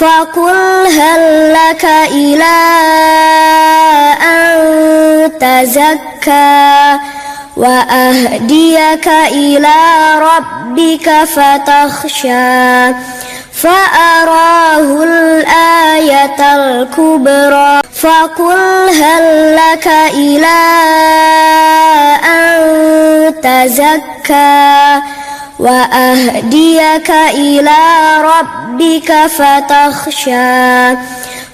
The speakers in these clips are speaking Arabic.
فقل هل لك إلى أن تزكى وأهديك إلى ربك فتخشى فأراه الآية الكبرى فقل هل لك إلى أن تزكى وأهديك إلى ربك فتخشى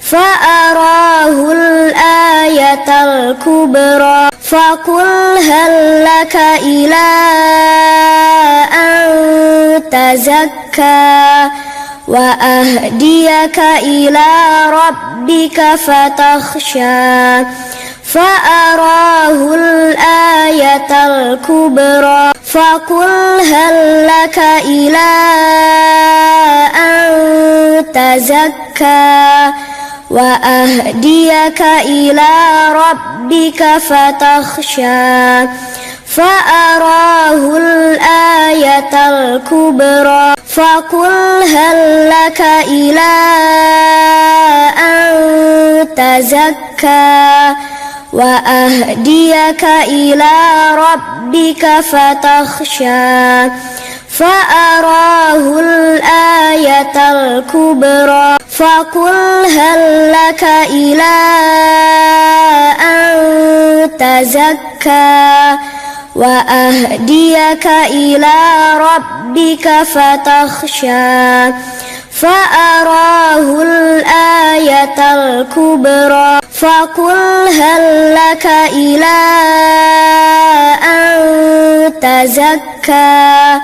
فأراه الآية الكبرى فقل هل لك إلى أن تزكى وأهديك إلى ربك فتخشى فأراه الآية الكبرى فقل هل لك إلى أن تزكى وأهديك إلى ربك فتخشى فأراه الآية الكبرى فقل هل لك إلى أن تزكى وأهديك إلى ربك فتخشى فأراه الآية الكبرى فقل هل لك إلى أن تزكى وأهديك إلى ربك فتخشى فأراه الآية الكبرى فقل هل لك إلى أن تزكى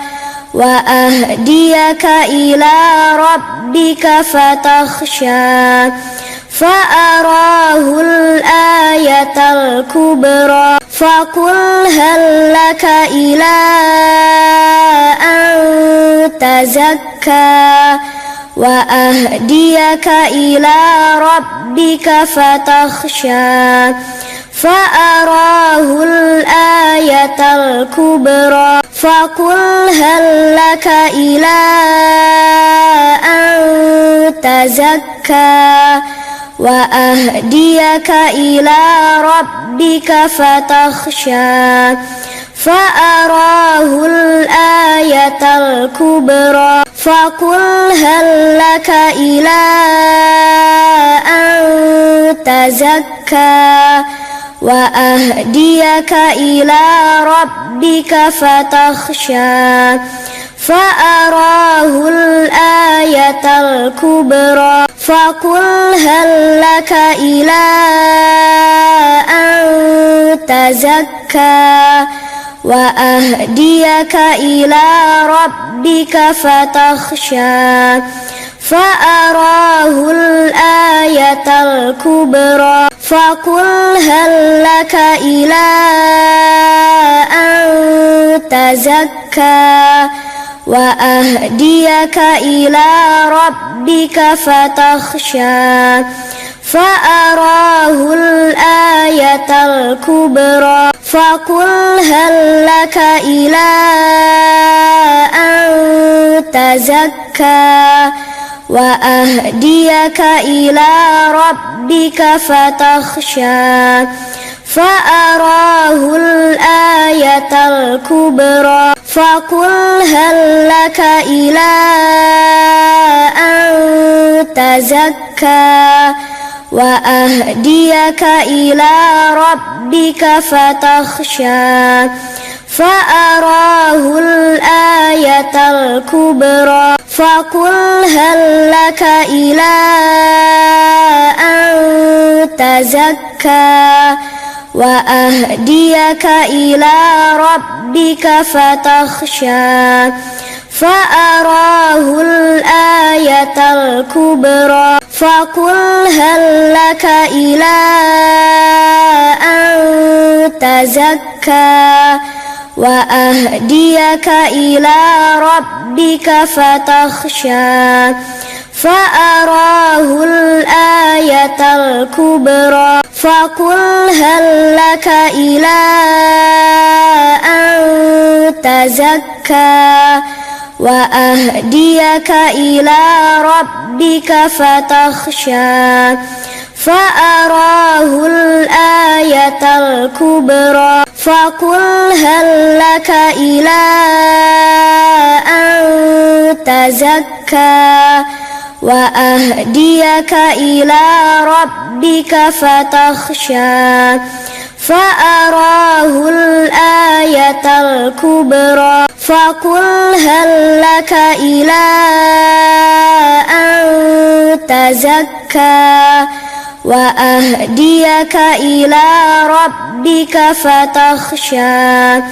وأهديك إلى ربك فتخشى فأراه الآية الكبرى فقل هل لك إلى أن تزكى وأهديك إلى ربك فتخشى فأراه الآية الكبرى فقل هل لك إلى أن تزكى وأهديك إلى ربك فتخشى فأراه الآية الكبرى فقل هل لك إلى أن تزكى وأهديك إلى ربك فتخشى فأراه الآية الكبرى فقل هل لك إلى أن تزكى وأهديك إلى ربك فتخشى فأراه الآية الكبرى فقل هل لك إلى أن تزكى وأهديك إلى ربك فتخشى فأراه الآية الكبرى فقل هل لك إلى أن تزكى وأهديك إلى ربك فتخشى فأراه الآية الكبرى فقل هل لك إلى أن تزكى وأهديك إلى ربك فتخشى فأراه الآية الكبرى فقل هل لك إلى أن تزكى وأهديك إلى ربك فتخشى فأراه الآية الكبرى فقل هل لك إلى أن تزكى وأهديك إلى ربك فتخشى فأراه الآية الكبرى فقل هل لك إلى أن تزكى وأهديك إلى ربك فتخشى فأراه الآية الكبرى فقل هل لك إلى أن تزكى وأهديك إلى ربك فتخشى فأراه الآية الكبرى فقل هل لك إلى أن تزكى وأهديك إلى ربك فتخشى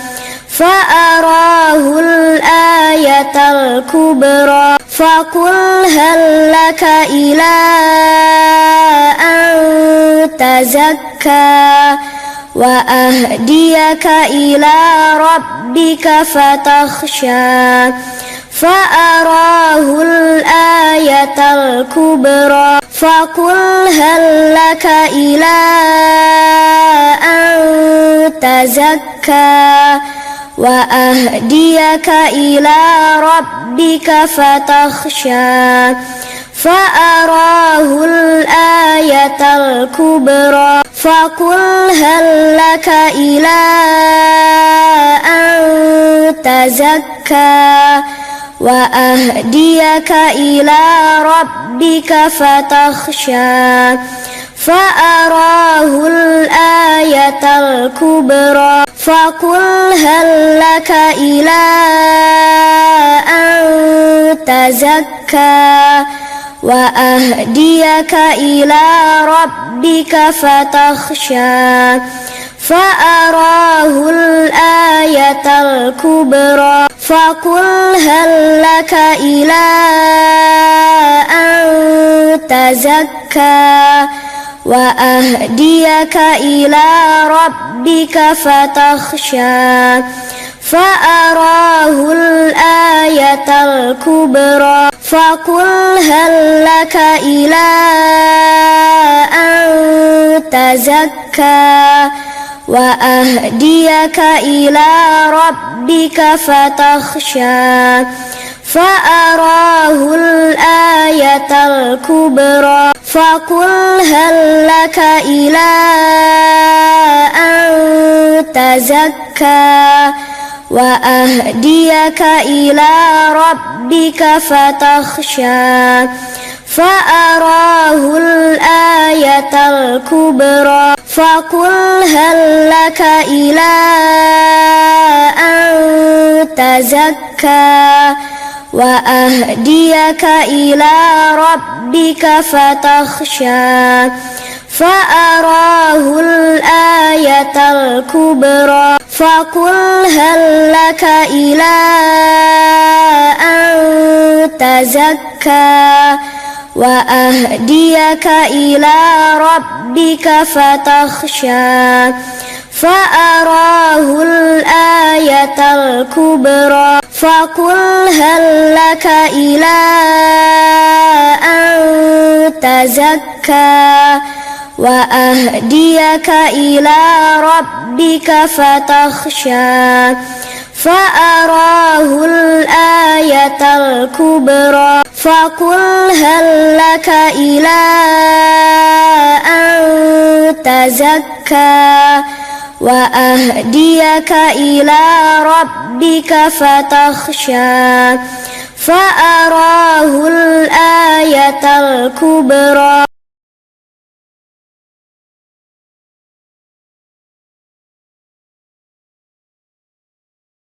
فأراه الآية الكبرى فقل هل لك إلى أن تزكى وأهديك إلى ربك فتخشى فأراه الآية الكبرى فقل هل لك إلى أن تزكى وأهديك إلى ربك فتخشى فأراه الآية الكبرى فقل هل لك إلى أن تزكى وأهديك إلى ربك فتخشى فأراه الآية الكبرى فقل هل لك إلى أن تزكى وأهديك إلى ربك فتخشى فأراه الآية الكبرى فقل هل لك إلى أن تزكى وأهديك إلى ربك فتخشى فأراه الآية الكبرى فقل هل لك إلى أن تزكى وأهديك إلى ربك فتخشى فأراه الآية الكبرى فقل هل لك إلى أن تزكى وأهديك إلى ربك فتخشى فأراه الآية الكبرى فقل هل لك إلى أن تزكى وأهديك إلى ربك فتخشى فأراه الآية الكبرى فقل هل لك إلى أن تزكى وأهديك إلى ربك فتخشى فأراه الآية الكبرى فقل هل لك إلى أن تزكى وأهديك إلى ربك فتخشى فأراه الآية الكبرى فقل هل لك إلى أن تزكى وأهديك إلى ربك فتخشى فأراه الآية الكبرى